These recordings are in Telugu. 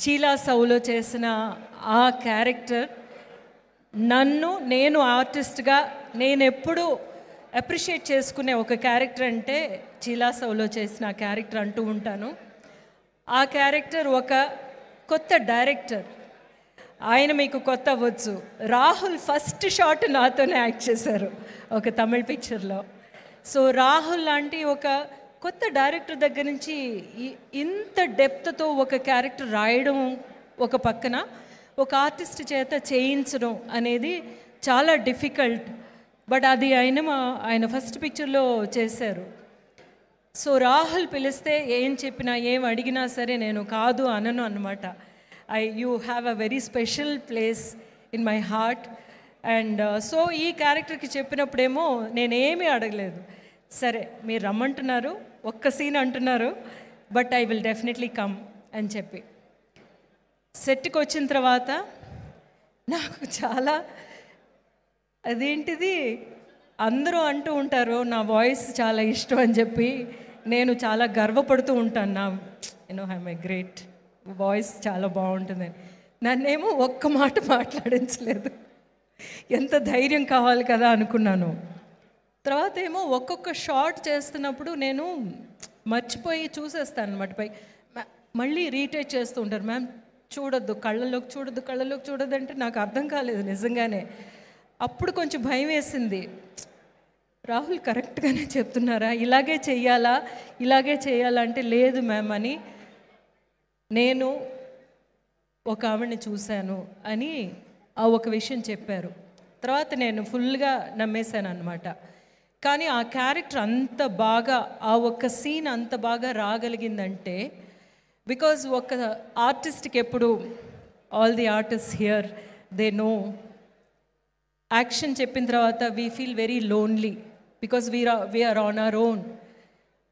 చీలా సౌలో చేసిన ఆ క్యారెక్టర్ నేను ఆర్టిస్ట్గా నేను ఎప్పుడు అప్రిషియేట్ చేసుకునే ఒక క్యారెక్టర్ అంటే చీలా సౌలో చేసిన ఆ క్యారెక్టర్ అంటూ ఉంటాను. ఆ క్యారెక్టర్ ఒక కొత్త డైరెక్టర్, ఆయన మీకు కొత్త అవ్వచ్చు. రాహుల్ ఫస్ట్ షాట్ నాతోనే యాక్ట్ చేశారు ఒక తమిళ పిక్చర్లో. సో రాహుల్ లాంటి ఒక కొత్త డైరెక్టర్ దగ్గర నుంచి ఇంత డెప్త్తో ఒక క్యారెక్టర్ రాయడం ఒక పక్కన, ఒక ఆర్టిస్ట్ చేత చేయించడం అనేది చాలా డిఫికల్ట్. బట్ అది ఆయన ఫస్ట్ పిక్చర్లో చేశారు. సో రాహుల్ పిలిస్తే ఏం చెప్పినా ఏం అడిగినా సరే నేను కాదు అనను అన్నమాట. You have a very special place in my heart. And so ఈ క్యారెక్టర్కి చెప్పినప్పుడేమో నేనేమీ అడగలేదు, సరే మీరు రమ్మంటున్నారు, ఒక్క సీన్ అంటున్నారు, but I will definitely come అని చెప్పి సెట్కి వచ్చిన తర్వాత నాకు చాలా అదేంటిది అందరూ అంటూ ఉంటారు నా వాయిస్ చాలా ఇష్టం అని చెప్పి నేను చాలా గర్వపడుతూ ఉంటాను. ఐఎమ్ ఏ గ్రేట్ వాయిస్, చాలా బాగుంటుందని. నన్నేమో ఒక్క మాట మాట్లాడించలేదు. ఎంత ధైర్యం కావాలి కదా అనుకున్నాను. తర్వాత ఏమో ఒక్కొక్క షాట్ చేస్తున్నప్పుడు నేను మర్చిపోయి చూసేస్తాను అనమాట. పై మళ్ళీ రీటేక్ చేస్తూ ఉంటారు, మ్యామ్ చూడొద్దు, కళ్ళలోకి చూడొద్దు అంటే నాకు అర్థం కాలేదు నిజంగానే. అప్పుడు కొంచెం భయం వేసింది, రాహుల్ కరెక్ట్గానే చెప్తున్నారా, ఇలాగే చెయ్యాలా అంటే లేదు మ్యామ్ అని. నేను ఒక ఆవిడని చూశాను అని ఆ ఒక విషయం చెప్పారు. తర్వాత నేను ఫుల్గా నమ్మేశాను అనమాట. కానీ ఆ క్యారెక్టర్ అంత బాగా, ఆ ఒక్క సీన్ అంత బాగా రాగలిగిందంటే బికాజ్ ఒక ఆర్టిస్ట్కి ఎప్పుడు all the artist hear they know action చెప్పిన తర్వాత we feel very lonely because we are on our own.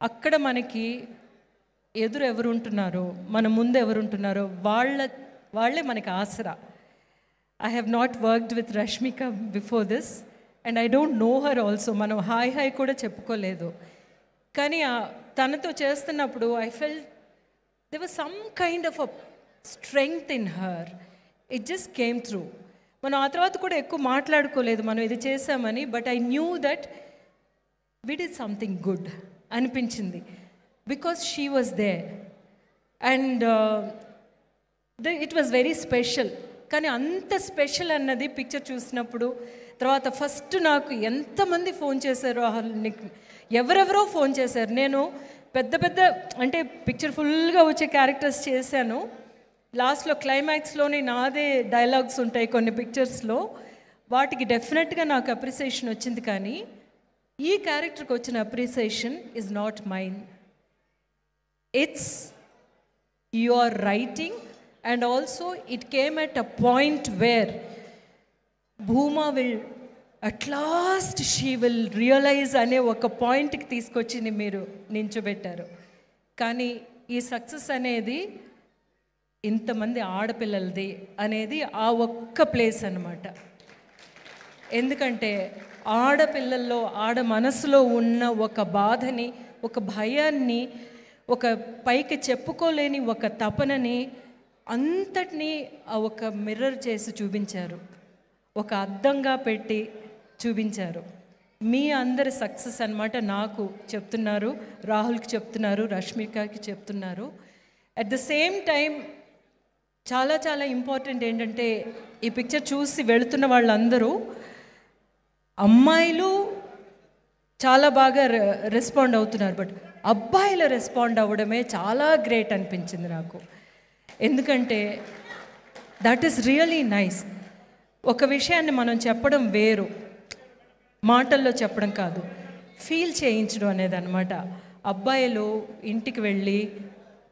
అక్కడ మనకి ఎదురు ఎవరుంటున్నారో, మన ముందు ఎవరుంటున్నారో వాళ్ళే మనకి ఆసరా. I have not worked with Rashmika before this and I don't know her also. మనం హాయ్ కూడా చెప్పుకోలేదు. కానీ తనతో చేస్తున్నప్పుడు I felt there was some kind of a strength in her. It just came through. మనం ఆ తర్వాత కూడా ఎక్కువ మాట్లాడుకోలేదు మనం ఇది చేసామని, but I knew that we did something good అనిపించింది because she was there and it was very special. కానీ అంత స్పెషల్ అన్నది పిక్చర్ చూసినప్పుడు తర్వాత ఫస్ట్ నాకు ఎంతమంది ఫోన్ చేశారో, ఎవరెవరో ఫోన్ చేశారు. నేను పెద్ద అంటే పిక్చర్ ఫుల్గా వచ్చే క్యారెక్టర్స్ చేశాను. లాస్ట్లో క్లైమాక్స్లోనే నాదే డైలాగ్స్ ఉంటాయి కొన్ని పిక్చర్స్లో, వాటికి డెఫినెట్గా నాకు అప్రిసియేషన్ వచ్చింది. కానీ ఈ క్యారెక్టర్కి వచ్చిన appreciation is not mine, it's your writing. And also it came at a point where Bhuma will at last she will realise అనే ఒక పాయింట్కి తీసుకొచ్చి మీరు నించోబెట్టారు. కానీ ఈ సక్సెస్ అనేది ఇంతమంది ఆడపిల్లలది అనేది ఆ ఒక్క ప్లేస్ అన్నమాట. ఎందుకంటే ఆడపిల్లల్లో, ఆడ మనసులో ఉన్న ఒక బాధని, ఒక భయాన్ని, ఒక పైకి చెప్పుకోలేని ఒక తపనని అంతటినీ ఆ ఒక మిర్రర్ చేసి చూపించారు, ఒక అద్దంగా పెట్టి చూపించారు. మీ అందరి సక్సెస్ అన్నమాట. నాకు చెప్తున్నారు, రాహుల్కి చెప్తున్నారు, రష్మికకి చెప్తున్నారు. అట్ ద సేమ్ టైం చాలా ఇంపార్టెంట్ ఏంటంటే ఈ పిక్చర్ చూసి వెళుతున్న వాళ్ళందరూ అమ్మాయిలు చాలా బాగా రెస్పాండ్ అవుతున్నారు, బట్ అబ్బాయిలు రెస్పాండ్ అవ్వడమే చాలా గ్రేట్ అనిపించింది నాకు. ఎందుకంటే దట్ ఈస్ రియలీ నైస్. ఒక విషయాన్ని మనం చెప్పడం వేరు, మాటల్లో చెప్పడం కాదు, ఫీల్ చేయించడం అనేది అనమాట. అబ్బాయిలు ఇంటికి వెళ్ళి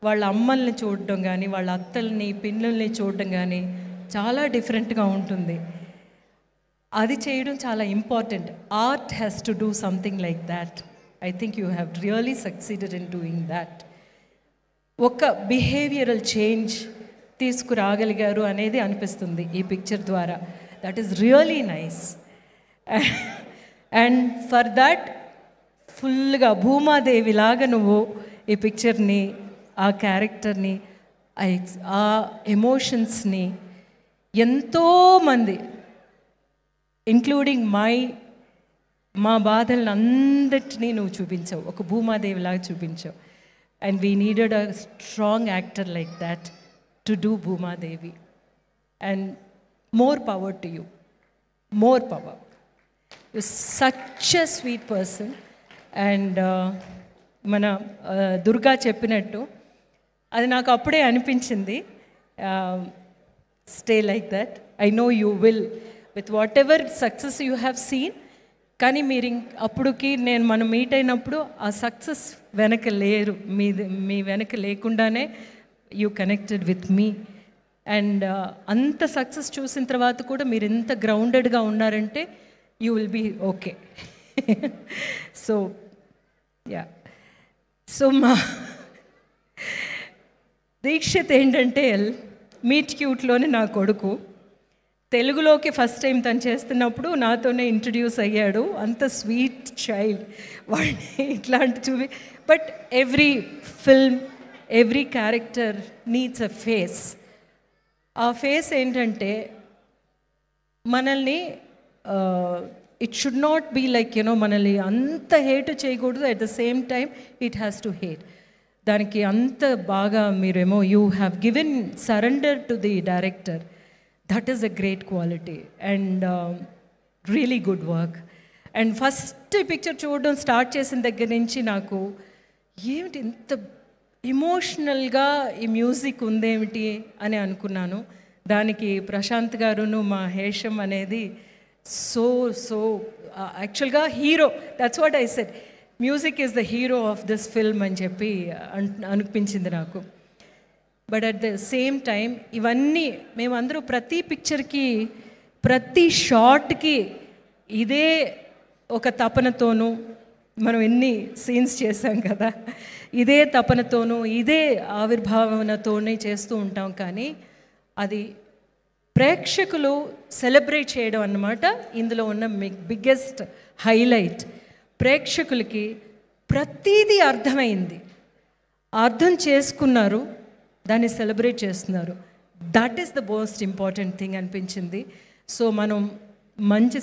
వాళ్ళ అమ్మల్ని చూడడం కానీ, వాళ్ళ అత్తల్ని పిన్నుల్ని చూడడం కానీ చాలా డిఫరెంట్గా ఉంటుంది. అది చేయడం చాలా important. Art has to do something like that. I think you have really succeeded in doing that. ఒక బిహేవియరల్ చేంజ్ తీసుకురాగలిగారు అనేది అనిపిస్తుంది ఈ పిక్చర్ ద్వారా. That is really nice. And for that ఫుల్గా భూమాదేవిలాగా నువ్వు ఈ పిక్చర్ని, ఆ క్యారెక్టర్ని ఆ ఎమోషన్స్ని ఎంతోమంది ఇంక్లూడింగ్ మా బాధలను అందరినీ నువ్వు చూపించావు, ఒక భూమాదేవిలాగా చూపించావు. And we needed a strong actor like that to do Bhumadevi. And more power to you, more power. You such a sweet person. And మన దుర్గా చెప్పినట్టు అది నాకు అప్పుడే అనిపించింది, stay like that. I know you will with whatever success you have seen. కానీ మీరు అప్పుడుకి మనం మీట్ అయినప్పుడు ఆ సక్సెస్ వెనక లేరు, మీ వెనక లేకుండానే you connected with me. And అంత సక్సెస్ చూసిన తర్వాత కూడా మీరు ఎంత గ్రౌండెడ్గా ఉన్నారంటే you will be okay. So yeah. So మా దీక్షిత్ ఏంటంటే మీట్ క్యూట్లోనే నా కొడుకు. తెలుగులోకి ఫస్ట్ టైం తను చేస్తున్నప్పుడు నాతోనే ఇంట్రడ్యూస్ అయ్యాడు. అంత స్వీట్ చైల్డ్ వాడిని ఇట్లాంటి చూపి. But every film, every character needs a face. ఆ ఫేస్ ఏంటంటే మనల్ని it should not be like మనల్ని అంత హేట్ చేయకూడదు, at the same time it has to hate. దానికి అంత బాగా మీరేమో you have given surrender to the director. That is a great quality and really good work. And first picture చూడడం స్టార్ట్ చేసిన దగ్గర నుంచి నాకు ఏమిటి ఇంత ఎమోషనల్గా ఈ మ్యూజిక్ ఉందేమిటి అని అనుకున్నాను. దానికి ప్రశాంత్ గారును మా హేషం అనేది సో యాక్చువల్గా hero. That's what I said, music is the hero of this film అని చెప్పి అనిపించింది నాకు. But at the same time ఇవన్నీ మేమందరూ ప్రతి పిక్చర్కి, ప్రతి షాట్కి ఇదే ఒక తపనతోనూ, మనం ఎన్ని సీన్స్ చేసాం కదా, ఇదే తపనతోనూ ఇదే ఆవిర్భావనతోనే చేస్తూ ఉంటాం. కానీ అది ప్రేక్షకులు సెలబ్రేట్ చేయడం అన్నమాట ఇందులో ఉన్న బిగ్గెస్ట్ హైలైట్. ప్రేక్షకులకి ప్రతీదీ అర్థమైంది, అర్థం చేసుకున్నారు, దాన్ని సెలబ్రేట్ చేస్తున్నారు. That is the most important thing అనిపించింది. సో మనం మంచి